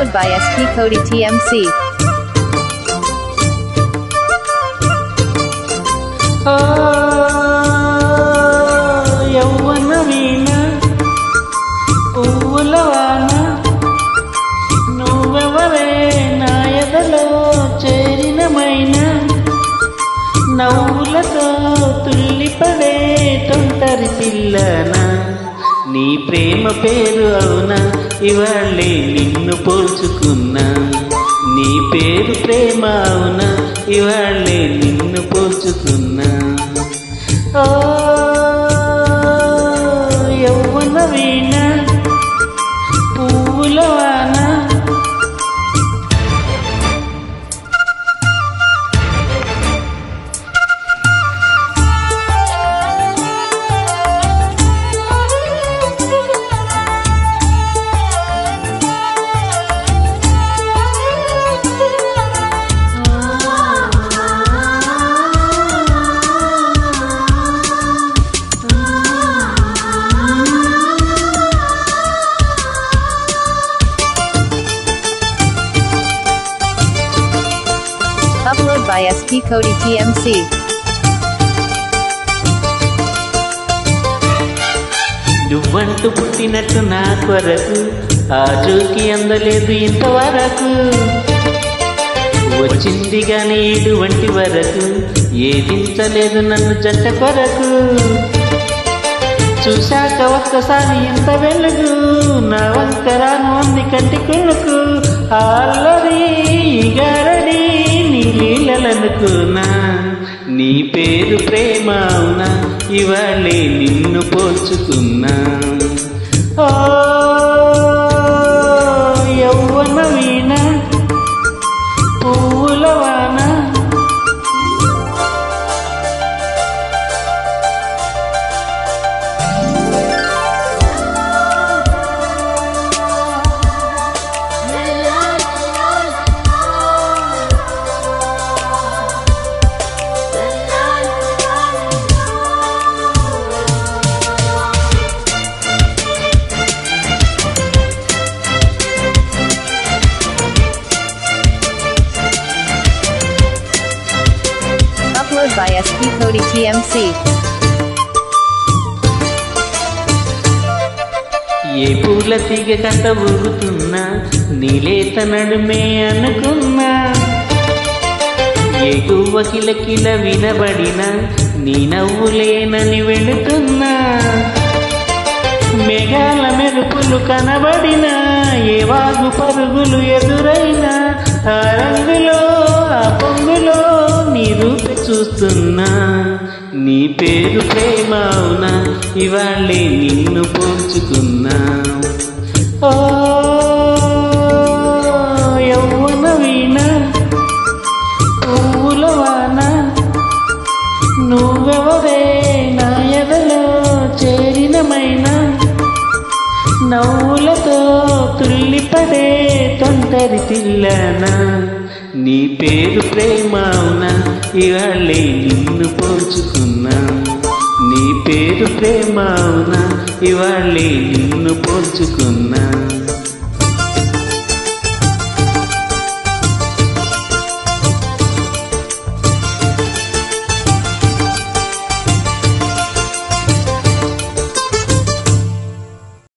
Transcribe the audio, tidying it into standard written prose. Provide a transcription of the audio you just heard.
Upload by SP Cody TMC. యౌవన వీణ పువ్వులవాన నువ్వెవరే నా ఎదలో చేరినమైన నవ్వులతో తుల్లిపడే తొంటరి పిల్లనా నీ ప్రేమ పేరు అవునా ఇవాళ్ళే నిన్ను పోల్చుకున్నా నీ పేరు ప్రేమ అవునా ఇవాళ్ళే నిన్ను పోల్చుకున్నా ఓ యౌవన వీణ పువ్వులవాన Upload by SP Cody TMC. నువ్వంటూ పుట్టినట్టు నా కొరకు ఆజుకి అందలేదు ఇంతవరకు వచ్చింది గాని ఇటువంటి వరకు ఏదించలేదు నన్ను జంట కొరకు చూశాక ఒక్కసారి ఇంత వెలుగు నా వంకరాను అంది కంటి కొనుకు ఆల్రెడీ గారడి నీ లీలలనుకున్నా నీ పేరు ప్రేమ అవునా ఇవాళే నిన్ను పోల్చుకున్నా ఓ యౌవన వీణ పువ్వులవాన Upload by SP Cody TMC. ఏ పూల తీగ కంట ఊగుతున్నా నీలేత నడుమే అనుకున్నా ఏ గువ్వ కిలకిల వినబడిన నీ నవ్వులేనని వెళుతున్నా మేఘాల మెరుపులు కనబడిన ఏ వాగు పరుగులు ఎదురైనా ఆ రంగులో ఆ పొంగులో నీ రూప చూస్తున్నా నీ పేరు ప్రేమ అవునా ఇవాళ్ళే నిన్ను పోల్చుకున్నా ఓ యౌవన వీణ పువ్వులవాన నువ్వెవరే నా ఎదలో చేరినమైన నవ్వులతో తుల్లిపడే తొంటరి పిల్లనా నీ పేరు ప్రేమ అవునా ఇవాళ్ళే నిన్ను పోల్చుకున్నా నీ పేరు ప్రేమ అవునా ఇవాళ్ళే నిన్ను పోల్చుకున్నా